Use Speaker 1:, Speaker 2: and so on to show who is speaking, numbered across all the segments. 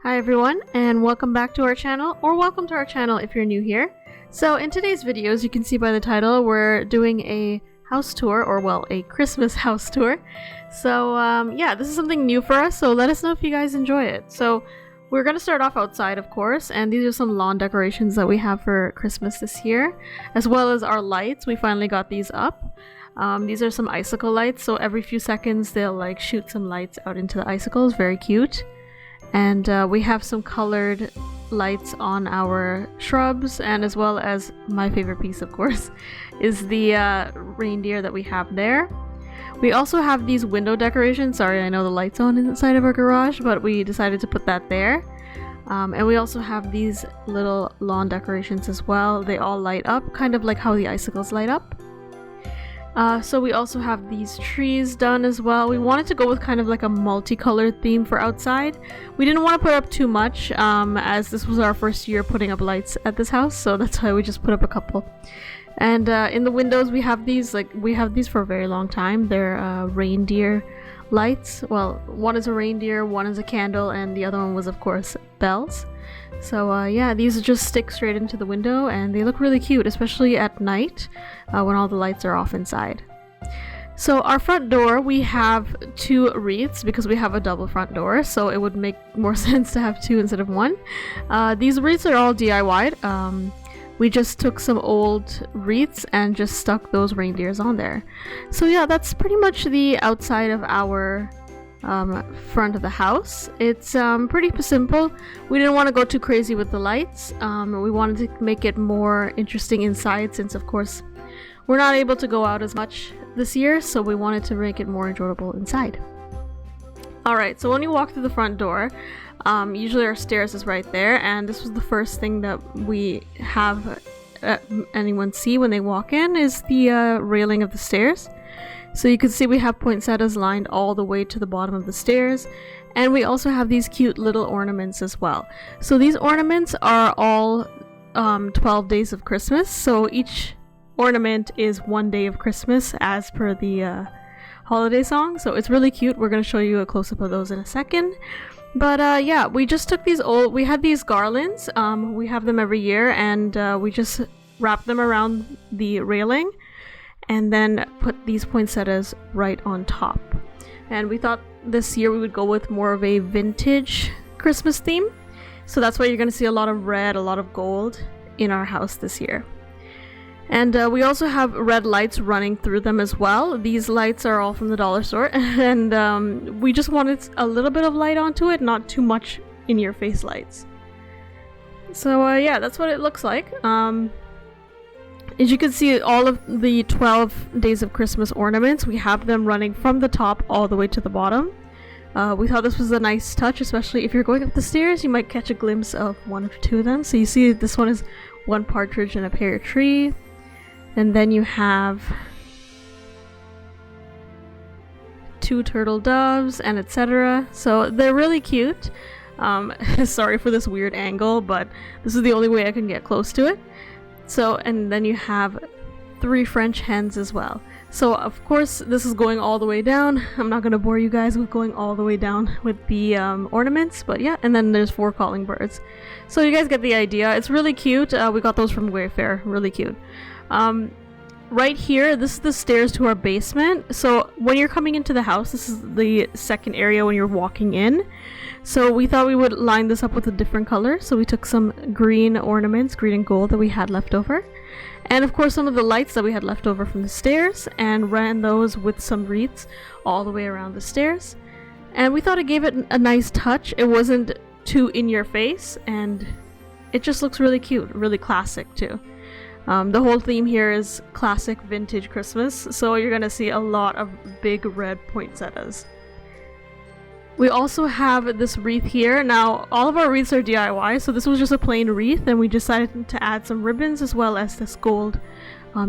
Speaker 1: Hi everyone, and welcome back to our channel, or welcome to our channel if you're new here. So in today's video, as you can see by the title, we're doing a house tour, or well, a Christmas house tour. So yeah, this is something new for us, so let us know if you guys enjoy it. So we're gonna start off outside, of course, and these are some lawn decorations that we have for Christmas this year, as well as our lights. We finally got these up. These are some icicle lights, so every few seconds they'll like shoot some lights out into the icicles. Very cute. And we have some colored lights on our shrubs, and as well as my favorite piece, of course, is the reindeer that we have there. We also have these window decorations. Sorry, I know the light's on inside of our garage, but we decided to put that there. And we also have these little lawn decorations as well. They all light up, kind of like how the icicles light up. So we also have these trees done as well. We wanted to go with kind of like a multicolored theme for outside. We didn't want to put up too much, as this was our first year putting up lights at this house, so that's why we just put up a couple. And in the windows we have these for a very long time. They're reindeer lights. Well, one is a reindeer, one is a candle, and the other one was, of course, bells. So yeah, these just stick straight into the window, and they look really cute, especially at night when all the lights are off inside. So our front door, we have two wreaths because we have a double front door, so it would make more sense to have two instead of one. These wreaths are all DIY'd. We just took some old wreaths and just stuck those reindeers on there. So yeah, that's pretty much the outside of our front of the house. It's pretty simple. We didn't want to go too crazy with the lights. We wanted to make it more interesting inside, since of course we're not able to go out as much this year, so we wanted to make it more enjoyable inside. Alright, so when you walk through the front door, usually our stairs is right there, and this was the first thing that we have anyone see when they walk in, is the railing of the stairs. So you can see we have poinsettias lined all the way to the bottom of the stairs, and we also have these cute little ornaments as well. So these ornaments are all 12 days of Christmas, so each ornament is one day of Christmas as per the holiday song, so it's really cute. We're going to show you a close-up of those in a second. But yeah, we just took we had these garlands, we have them every year, and we just wrapped them around the railing and then put these poinsettias right on top. And we thought this year we would go with more of a vintage Christmas theme, so that's why you're going to see a lot of red, a lot of gold in our house this year. And we also have red lights running through them as well. These lights are all from the dollar store, and we just wanted a little bit of light onto it, not too much in your face lights. So yeah, that's what it looks like. As you can see, all of the 12 days of Christmas ornaments, we have them running from the top all the way to the bottom. We thought this was a nice touch, especially if you're going up the stairs, you might catch a glimpse of one or two of them. So you see this one is one partridge in a pear tree, and then you have two turtle doves, and etc. So they're really cute. Sorry for this weird angle, but this is the only way I can get close to it. So, and then you have three French hens as well. So of course this is going all the way down. I'm not going to bore you guys with going all the way down with the ornaments, but yeah, and then there's four calling birds. So you guys get the idea. It's really cute. We got those from Wayfair. Really cute. Right here, this is the stairs to our basement. So when you're coming into the house, this is the second area when you're walking in. So we thought we would line this up with a different color. So we took some green ornaments, green and gold, that we had left over. And of course some of the lights that we had left over from the stairs, and ran those with some wreaths all the way around the stairs. And we thought it gave it a nice touch. It wasn't too in your face, and it just looks really cute, really classic too. The whole theme here is classic vintage Christmas, so you're gonna see a lot of big red poinsettias. We also have this wreath here. Now, all of our wreaths are DIY, so this was just a plain wreath, and we decided to add some ribbons as well as this gold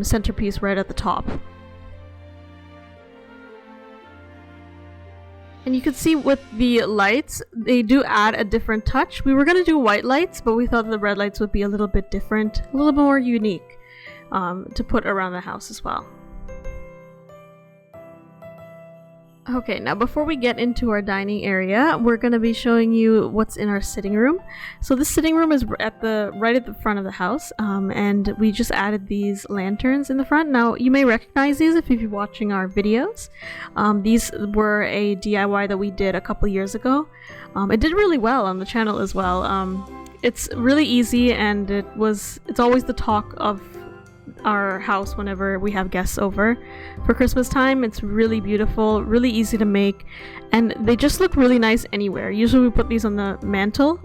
Speaker 1: centerpiece right at the top. And you can see with the lights, they do add a different touch. We were going to do white lights, but we thought the red lights would be a little bit different, a little bit more unique to put around the house as well. Okay, now before we get into our dining area, we're going to be showing you what's in our sitting room. So this sitting room is right at the front of the house, and we just added these lanterns in the front. Now you may recognize these if you've been watching our videos. These were a DIY that we did a couple years ago. It did really well on the channel as well. It's really easy, and it's always the talk of our house whenever we have guests over for Christmas time. It's really beautiful, really easy to make, and they just look really nice anywhere. Usually we put these on the mantle,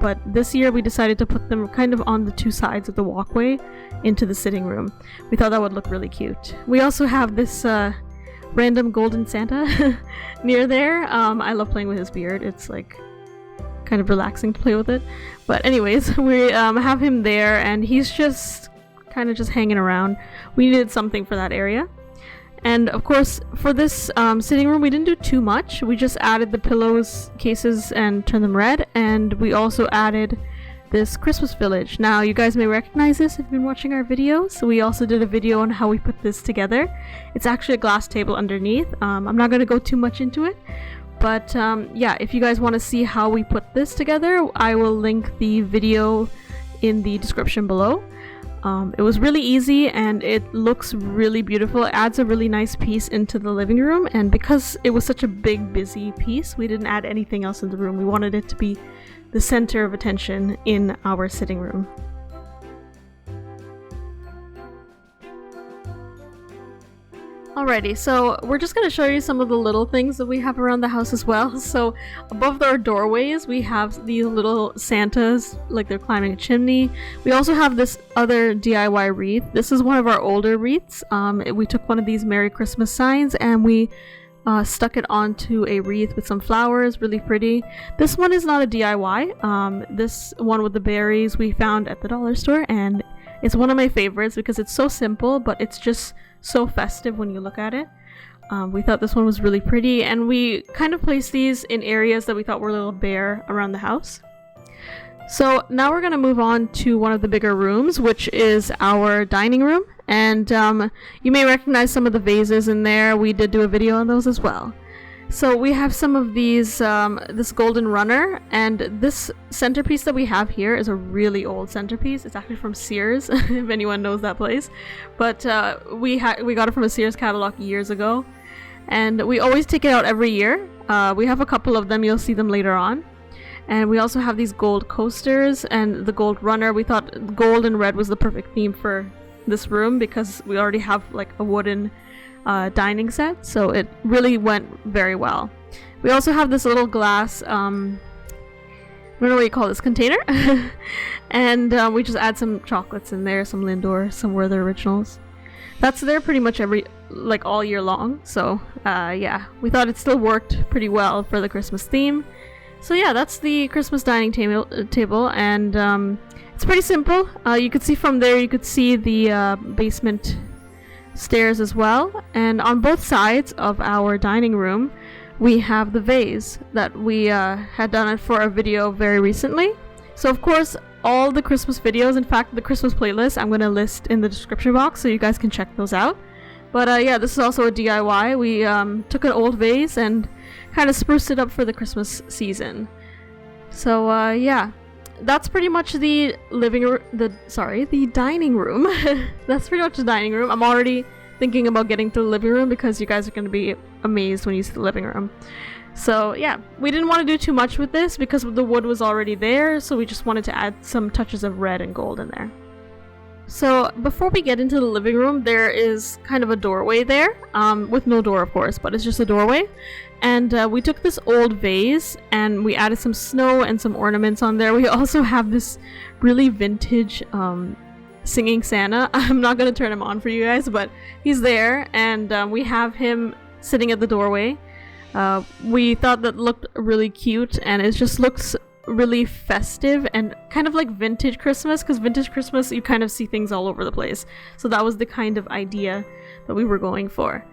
Speaker 1: but this year we decided to put them kind of on the two sides of the walkway into the sitting room. We thought that would look really cute. We also have this random golden Santa near there. I love playing with his beard. It's like kind of relaxing to play with it. But anyways, we have him there, and he's just kind of just hanging around. We needed something for that area. And of course, for this sitting room, we didn't do too much. We just added the pillows cases and turned them red, and we also added this Christmas village. Now you guys may recognize this if you've been watching our videos. So we also did a video on how we put this together. It's actually a glass table underneath. I'm not going to go too much into it, but yeah, if you guys want to see how we put this together, I will link the video in the description below. It was really easy, and it looks really beautiful. It adds a really nice piece into the living room, and because it was such a big, busy piece, we didn't add anything else in the room. We wanted it to be the center of attention in our sitting room. Alrighty, so we're just going to show you some of the little things that we have around the house as well. So above our doorways, we have these little Santas, like they're climbing a chimney. We also have this other DIY wreath. This is one of our older wreaths. We took one of these Merry Christmas signs and we stuck it onto a wreath with some flowers, really pretty. This one is not a DIY. This one with the berries we found at the dollar store, and it's one of my favorites because it's so simple, but it's just so festive when you look at it. We thought this one was really pretty, and we kind of placed these in areas that we thought were a little bare around the house. So now we're going to move on to one of the bigger rooms, which is our dining room. And you may recognize some of the vases in there. We did do a video on those as well. So we have some of these, this golden runner, and this centerpiece that we have here is a really old centerpiece. It's actually from Sears, if anyone knows that place. But we got it from a Sears catalog years ago, and we always take it out every year. We have a couple of them, you'll see them later on. And we also have these gold coasters and the gold runner. We thought gold and red was the perfect theme for this room because we already have like a wooden dining set, so it really went very well. We also have this little glass, I don't know what you call this, container, and we just add some chocolates in there, some Lindor, some Werther Originals. That's there pretty much all year long, so yeah, we thought it still worked pretty well for the Christmas theme. So yeah, that's the Christmas dining table, and it's pretty simple. You could see from there, you could see the basement stairs as well, and on both sides of our dining room we have the vase that we had done it for a video very recently. So of course all the Christmas videos, in fact the Christmas playlist, I'm going to list in the description box so you guys can check those out. But yeah, this is also a DIY. We took an old vase and kind of spruced it up for the Christmas season. So yeah, that's pretty much the dining room. That's pretty much the dining room. I'm already thinking about getting to the living room because you guys are going to be amazed when you see the living room. So yeah, we didn't want to do too much with this because the wood was already there, so we just wanted to add some touches of red and gold in there. So before we get into the living room, there is kind of a doorway there, with no door of course, but it's just a doorway. And we took this old vase and we added some snow and some ornaments on there. We also have this really vintage singing Santa. I'm not going to turn him on for you guys, but he's there, and we have him sitting at the doorway. We thought that looked really cute, and it just looks really festive and kind of like vintage Christmas, because vintage Christmas you kind of see things all over the place. So that was the kind of idea that we were going for.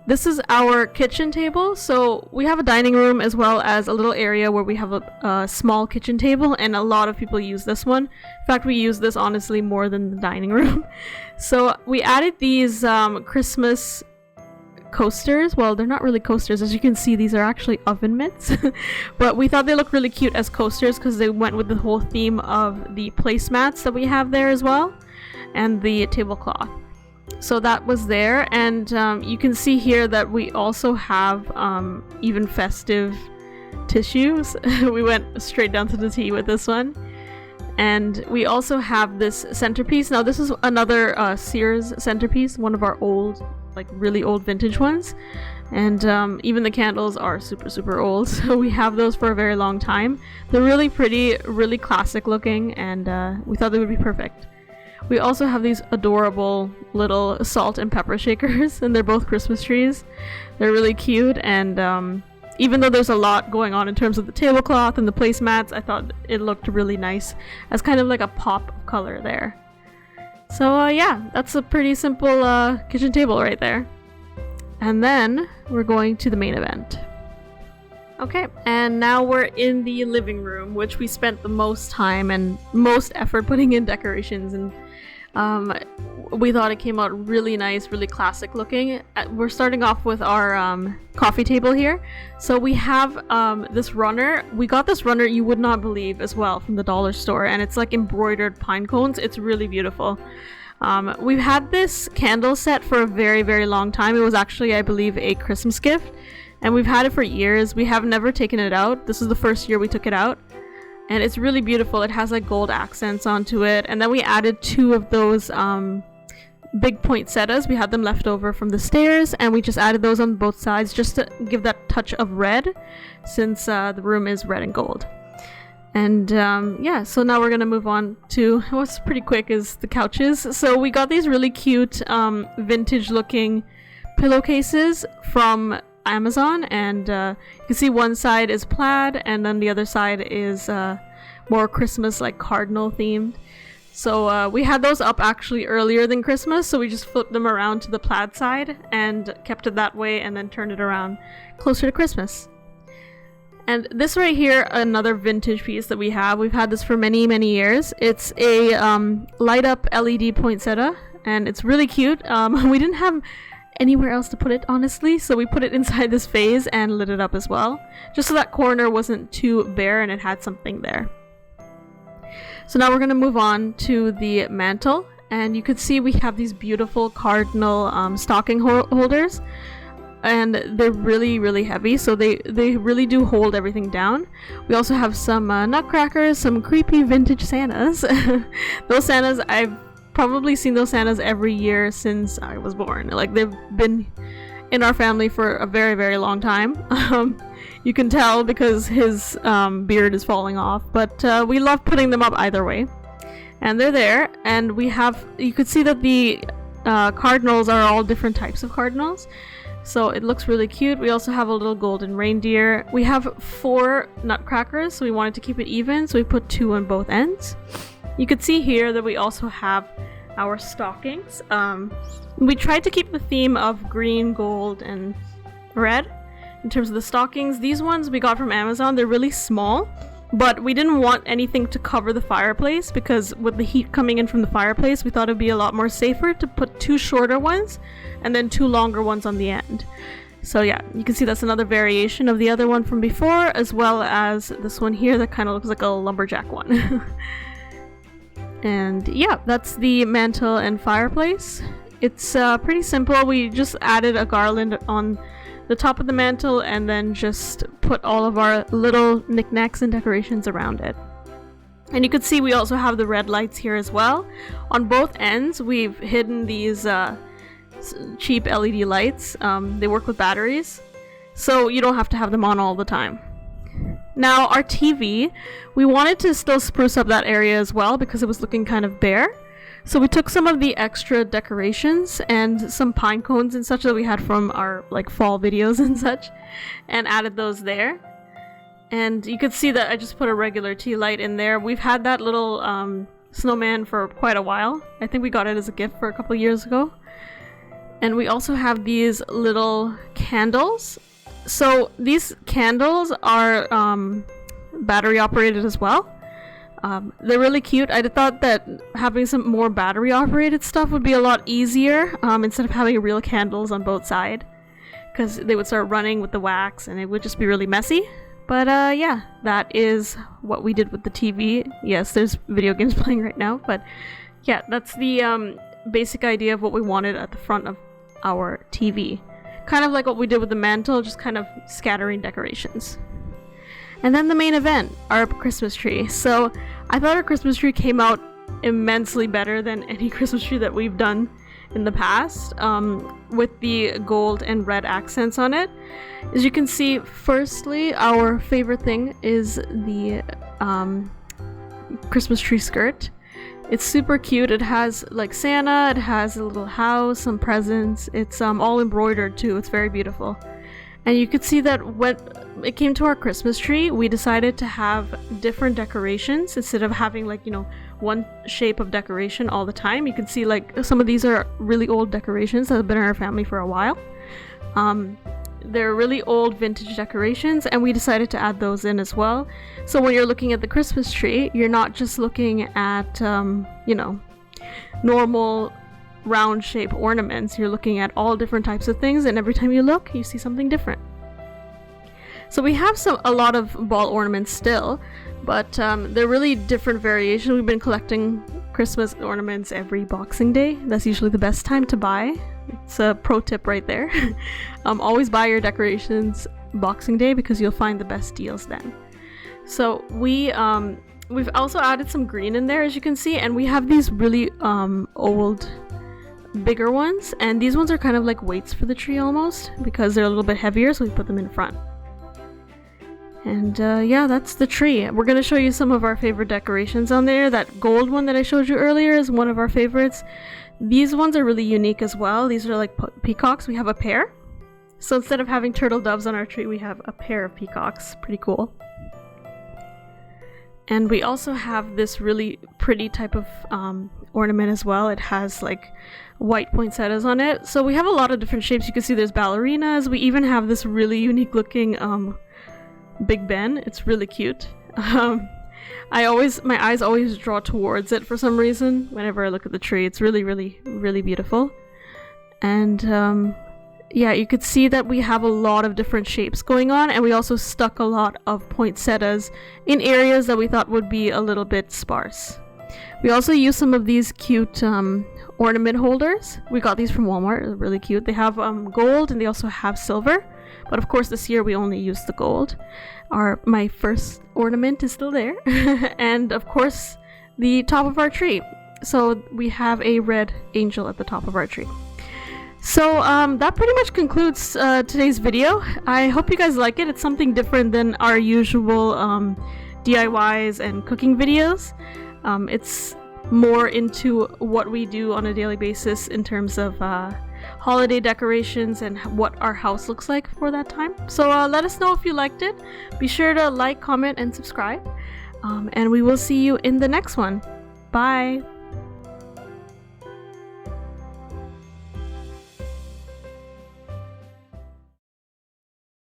Speaker 1: This is our kitchen table. So we have a dining room as well as a little area where we have a small kitchen table, and a lot of people use this one. In fact, we use this honestly more than the dining room. So we added these Christmas coasters. Well, they're not really coasters. As you can see, these are actually oven mitts. But we thought they looked really cute as coasters because they went with the whole theme of the placemats that we have there as well, and the tablecloth. So that was there, and you can see here that we also have even festive tissues. We went straight down to the T with this one. And we also have this centerpiece. Now this is another Sears centerpiece, one of our old, like really old vintage ones. And even the candles are super old, so we have those for a very long time. They're really pretty, really classic looking, and we thought they would be perfect. We also have these adorable little salt and pepper shakers, and they're both Christmas trees. They're really cute, and even though there's a lot going on in terms of the tablecloth and the placemats, I thought it looked really nice as kind of like a pop of color there. So yeah, that's a pretty simple kitchen table right there. And then we're going to the main event. Okay, and now we're in the living room, which we spent the most time and most effort putting in decorations, and we thought it came out really nice, really classic looking. We're starting off with our coffee table here. So we have this runner. We got this runner, you would not believe, as well, from the dollar store, and it's like embroidered pine cones. It's really beautiful. We've had this candle set for a very long time. It was actually, I believe, a Christmas gift, and we've had it for years. We have never taken it out. This is the first year we took it out. And it's really beautiful. It has like gold accents onto it. And then we added 2 of those big poinsettias. We had them left over from the stairs, and we just added those on both sides just to give that touch of red, since the room is red and gold. And yeah, so now we're gonna move on to what's pretty quick is the couches. So we got these really cute vintage looking pillowcases from Amazon, and you can see one side is plaid and then the other side is more Christmas, like cardinal themed. So we had those up actually earlier than Christmas, so we just flipped them around to the plaid side and kept it that way, and then turned it around closer to Christmas. And this right here, another vintage piece that we have. We've had this for many years. It's a light up LED poinsettia, and it's really cute. We didn't have anywhere else to put it, honestly, so we put it inside this vase and lit it up as well, just so that corner wasn't too bare and it had something there. So now we're going to move on to the mantle, and you could see we have these beautiful cardinal stocking holders, and they're really heavy, so they really do hold everything down. We also have some nutcrackers, some creepy vintage Santas. Those Santas, I've probably seen those Santas every year since I was born. Like, they've been in our family for a very long time. You can tell because his beard is falling off, but we love putting them up either way. And they're there, and we have, you could see that the cardinals are all different types of cardinals, so it looks really cute. We also have a little golden reindeer. We have 4 nutcrackers, so we wanted to keep it even, so we put 2 on both ends. You could see here that we also have our stockings. We tried to keep the theme of green, gold, and red in terms of the stockings. These ones we got from Amazon. They're really small, but we didn't want anything to cover the fireplace, because with the heat coming in from the fireplace, we thought it'd be a lot more safer to put 2 shorter ones and then 2 longer ones on the end. So yeah, you can see that's another variation of the other one from before, as well as this one here that kind of looks like a lumberjack one. And yeah, that's the mantle and fireplace. It's pretty simple. We just added a garland on the top of the mantle and then just put all of our little knickknacks and decorations around it. And you can see we also have the red lights here as well. On both ends, we've hidden these cheap LED lights. They work with batteries, so you don't have to have them on all the time. Now, our TV, we wanted to still spruce up that area as well because it was looking kind of bare. So we took some of the extra decorations and some pine cones and such that we had from our like fall videos and such, and added those there. And you could see that I just put a regular tea light in there. We've had that little snowman for quite a while. I think we got it as a gift for a couple years ago. And we also have these little candles. So these candles are battery operated as well. They're really cute. I thought that having some more battery operated stuff would be a lot easier instead of having real candles on both sides. because they would start running with the wax and it would just be really messy. But yeah, that is what we did with the TV. Yes, there's video games playing right now, but yeah, that's the basic idea of what we wanted at the front of our TV. Kind of like what we did with the mantle, just kind of scattering decorations. And then the main event, our Christmas tree. So I thought our Christmas tree came out immensely better than any Christmas tree that we've done in the past, with the gold and red accents on it. As you can see, firstly, our favorite thing is the Christmas tree skirt. It's super cute. It has like Santa, it has a little house, some presents. It's all embroidered too. It's very beautiful. And you could see that when it came to our Christmas tree, we decided to have different decorations instead of having like, you know, one shape of decoration all the time. You can see like some of these are really old decorations that have been in our family for a while. They're really old vintage decorations, and we decided to add those in as well. So when you're looking at the Christmas tree, you're not just looking at, you know, normal round shape ornaments. You're looking at all different types of things, and every time you look, you see something different. So we have a lot of ball ornaments still, but they're really different variations. We've been collecting Christmas ornaments every Boxing Day. That's usually the best time to buy. It's a pro tip right there. Always buy your decorations Boxing Day because you'll find the best deals then. So we've also added some green in there, as you can see, and we have these really old bigger ones, and these ones are kind of like weights for the tree almost because they're a little bit heavier, so we put them in front. And yeah, that's the tree. We're going to show you some of our favorite decorations on there. That gold one that I showed you earlier is one of our favorites. These ones are really unique as well. These are like peacocks. We have a pair. So instead of having turtle doves on our tree, we have a pair of peacocks. Pretty cool. And we also have this really pretty type of ornament as well. It has like white poinsettias on it. So we have a lot of different shapes. You can see there's ballerinas. We even have this really unique looking Big Ben. It's really cute. My eyes always draw towards it for some reason whenever I look at the tree. It's really, really, really beautiful. And yeah, you could see that we have a lot of different shapes going on, and we also stuck a lot of poinsettias in areas that we thought would be a little bit sparse. We also used some of these cute ornament holders. We got these from Walmart. They're really cute. They have gold and they also have silver. But of course this year we only used the gold. My first ornament is still there. And of course the top of our tree. So we have a red angel at the top of our tree. So that pretty much concludes today's video. I hope you guys like it. It's something different than our usual DIYs and cooking videos. It's more into what we do on a daily basis in terms of holiday decorations and what our house looks like for that time. So let us know if you liked it. Be sure to like, comment, and subscribe. And we will see you in the next one. Bye!